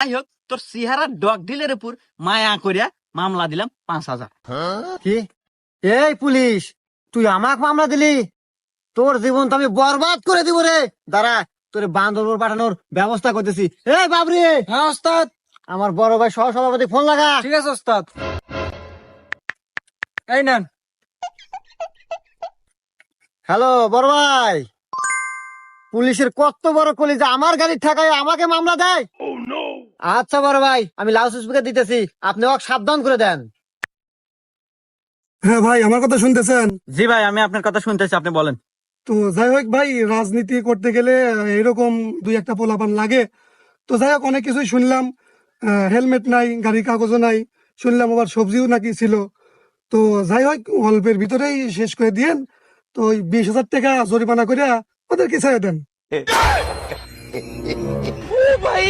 যাই হোক, তোর চেহারা ডগ ডিলের উপর মায়া করিয়া মামলা দিলাম 5,000। কি? এই পুলিশ, তুই আমাক মামলা দিলি? তোর জীবন তো আমি বরবাদ করে দিব রে। দাঁড়া, তোর বান্দরবন পাঠানোর ব্যবস্থা করতেছি। এই বাবরি, হ্যাঁ ওস্তাদ। আমার বড় ভাই সহ সভাপতি ফোন লাগা। ঠিক আছে ওস্তাদ। এই নেন। হ্যালো বড় ভাই, পুলিশের কত বড় কলিজা, আমার গাড়ি ঠেকায় আমাকে মামলা দেয়। আচ্ছা বড় ভাই, আমি লাউড স্পিকার দিতেছি, আপনি ওকে সাবধান করে দেন। হ্যাঁ ভাই, আমার কথা শুনতেছেন? জি ভাই, আমি আপনার কথা শুনতেছি, আপনি বলেন। তো যাই হোক ভাই, রাজনীতি করতে গেলে এরকম দুই একটা পোলাপান লাগে। তো যাই হোক, অনেক কিছুই শুনলাম। হেলমেট নাই, গাড়ির কাগজও নাই, শুনলাম আবার সবজিও নাকি ছিল। তো যাই হোক, অল্পের ভিতরেই শেষ করে দিয়েন। তো ওই 20,000 টাকা জরিমানা করে ওদেরকে ছেড়ে দেন। ভাই